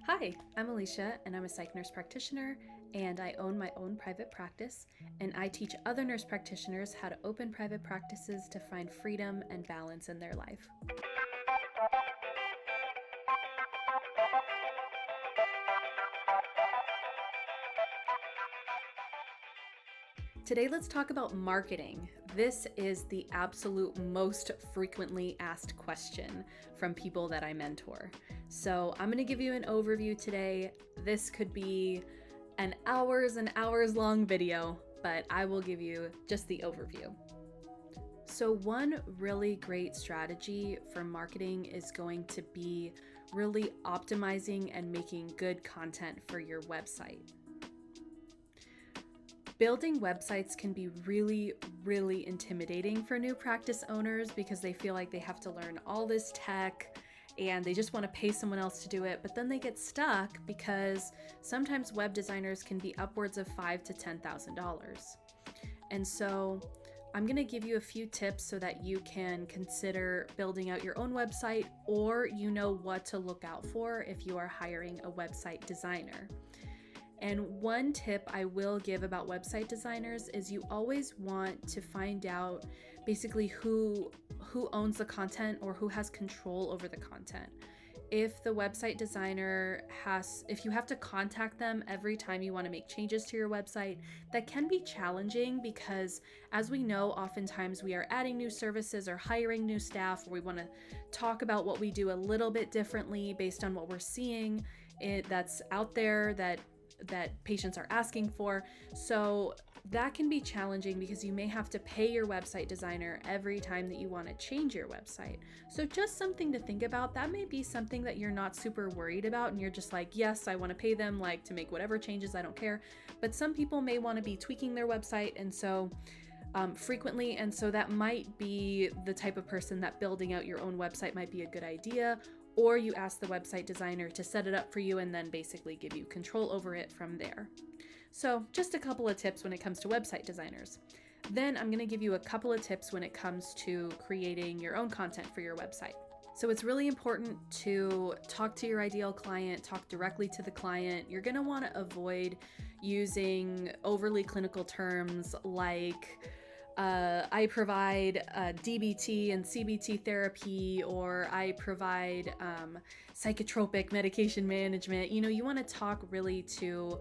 Hi, I'm Alysha, and I'm a psych nurse practitioner, and I own my own private practice, and I teach other nurse practitioners how to open private practices to find freedom and balance in their life. Today, let's talk about marketing. This is the absolute most frequently asked question from people that I mentor. So I'm going to give you an overview today. This could be an hours and hours long video, but I will give you just the overview. So one really great strategy for marketing is going to be really optimizing and making good content for your website. Building websites can be really intimidating for new practice owners because they feel like they have to learn all this tech and they just want to pay someone else to do it, but then they get stuck because sometimes web designers can be upwards of $5,000 to $10,000. And so I'm going to give you a few tips so that you can consider building out your own website, or you know what to look out for if you are hiring a website designer. And one tip I will give about website designers is you always want to find out basically who owns the content or who has control over the content. If the website designer if you have to contact them every time you want to make changes to your website, that can be challenging because, as we know, oftentimes we are adding new services or hiring new staff, or we want to talk about what we do a little bit differently based on what we're seeing that's out there that patients are asking for. So that can be challenging because you may have to pay your website designer every time that you want to change your website. So just something to think about. That may be something that you're not super worried about and you're just like, yes, I want to pay them to make whatever changes, I don't care. But some people may want to be tweaking their website and so frequently, and so that might be the type of person that building out your own website might be a good idea. Or you ask the website designer to set it up for you and then basically give you control over it from there. So just a couple of tips when it comes to website designers. Then I'm going to give you a couple of tips when it comes to creating your own content for your website. So it's really important to talk to your ideal client, talk directly to the client. You're going to want to avoid using overly clinical terms like I provide DBT and CBT therapy, or I provide psychotropic medication management. You want to talk really to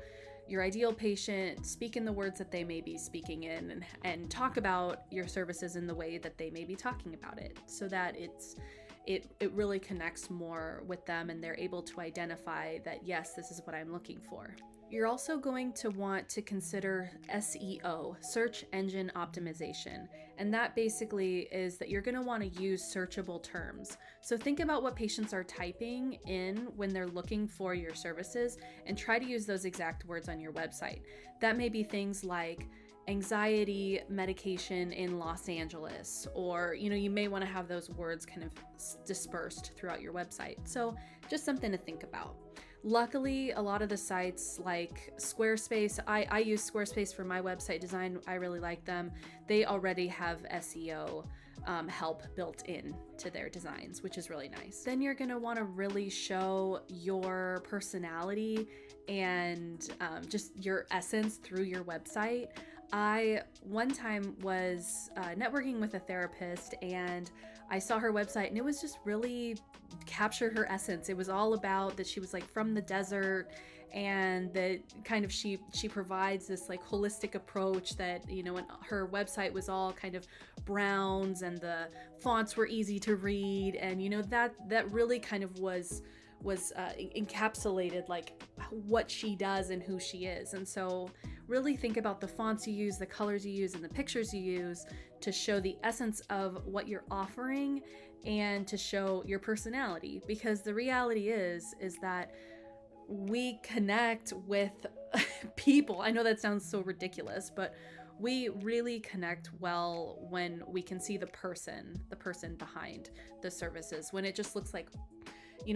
your ideal patient, speak in the words that they may be speaking in, and talk about your services in the way that they may be talking about it, so that it really connects more with them and they're able to identify that, yes, this is what I'm looking for. You're also going to want to consider SEO, search engine optimization, and that basically is that you're going to want to use searchable terms. So think about what patients are typing in when they're looking for your services and try to use those exact words on your website. That may be things like anxiety medication in Los Angeles, or you may want to have those words kind of dispersed throughout your website. So just something to think about. Luckily, a lot of the sites like Squarespace, I use Squarespace for my website design. I really like them. They already have SEO help built in to their designs, which is really nice. Then you're going to want to really show your personality and just your essence through your website. I one time was networking with a therapist and I saw her website and it was just really captured her essence. It was all about that she was from the desert, and that kind of she provides this holistic approach that, and her website was all kind of browns and the fonts were easy to read, and that really kind of was encapsulated what she does and who she is. And so really think about the fonts you use, the colors you use, and the pictures you use to show the essence of what you're offering and to show your personality. Because the reality is that we connect with people. I know that sounds so ridiculous, but we really connect well when we can see the person behind the services, when it just looks like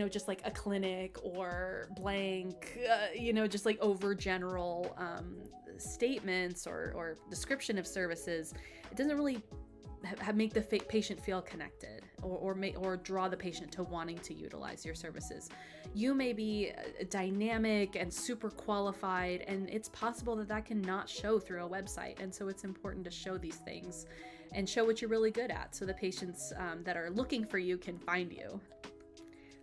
just a clinic or blank, just over general statements or description of services. It doesn't really make the patient feel connected, or draw the patient to wanting to utilize your services. You may be dynamic and super qualified, and it's possible that cannot show through a website. And so it's important to show these things and show what you're really good at, so the patients that are looking for you can find you.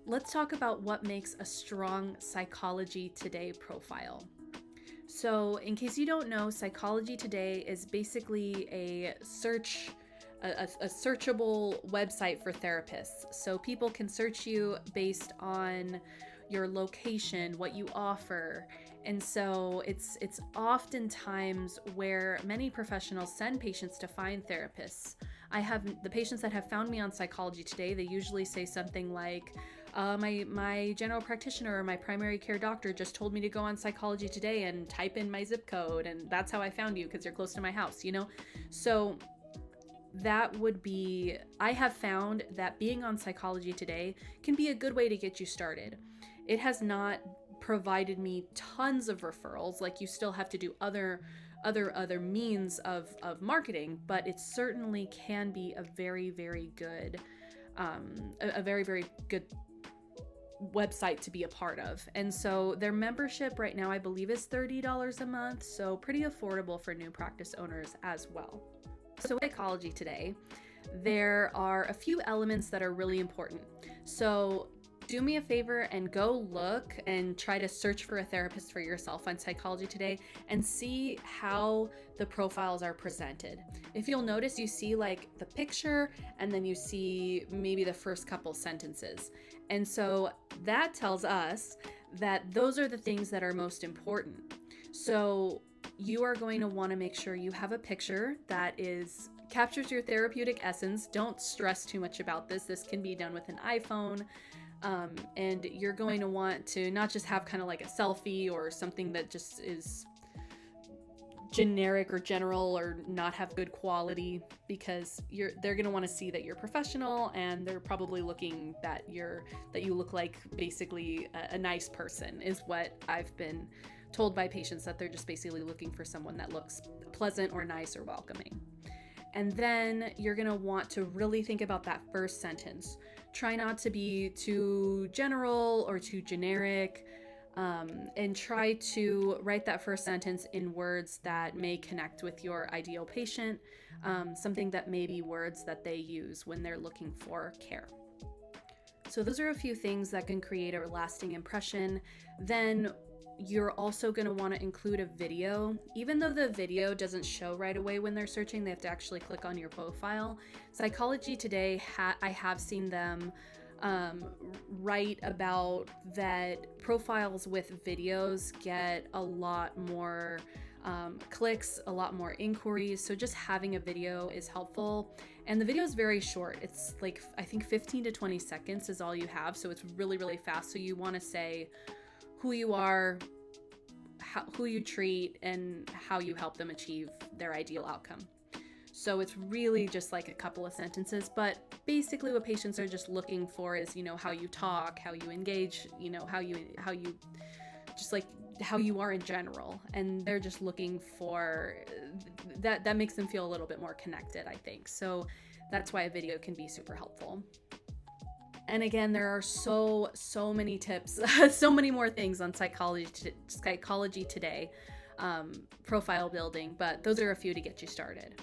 Let's talk about what makes a strong Psychology Today profile. So in case you don't know, Psychology Today is basically a searchable website for therapists. So people can search you based on your location, what you offer. And so it's oftentimes where many professionals send patients to find therapists. I have the patients that have found me on Psychology Today, they usually say something like, my general practitioner or my primary care doctor just told me to go on Psychology Today and type in my zip code, and that's how I found you because you're close to my house, So that would be, I have found that being on Psychology Today can be a good way to get you started. It has not provided me tons of referrals, like you still have to do other means of marketing, but it certainly can be a very, very good website to be a part of. And so their membership right now, I believe, is $30 a month, so pretty affordable for new practice owners as well. So Psychology Today, there are a few elements that are really important. So do me a favor and go look and try to search for a therapist for yourself on Psychology Today and see how the profiles are presented. If you'll notice, you see like the picture and then you see maybe the first couple sentences. And so that tells us that those are the things that are most important. So you are going to want to make sure you have a picture that captures your therapeutic essence. Don't stress too much about this. This can be done with an iPhone. And you're going to want to not just have kind of like a selfie or something that just is generic or general or not have good quality, because they're going to want to see that you're professional, and they're probably looking that you look like basically a nice person, is what I've been told by patients, that they're just basically looking for someone that looks pleasant or nice or welcoming. And then you're going to want to really think about that first sentence. Try not to be too general or too generic, and try to write that first sentence in words that may connect with your ideal patient, something that may be words that they use when they're looking for care. So those are a few things that can create a lasting impression. Then you're also going to want to include a video. Even though the video doesn't show right away when they're searching, they have to actually click on your profile. Psychology Today, I have seen them write about that profiles with videos get a lot more clicks, a lot more inquiries. So just having a video is helpful. And the video is very short. It's like, I think 15 to 20 seconds is all you have. So it's really, really fast. So you want to say who you are, who you treat, and how you help them achieve their ideal outcome. So it's really just like a couple of sentences, but basically what patients are just looking for is, how you talk, how you engage, how you just like how you are in general. And they're just looking for that makes them feel a little bit more connected, I think. So that's why a video can be super helpful. And again, there are so many tips, so many more things on Psychology Today, profile building, but those are a few to get you started.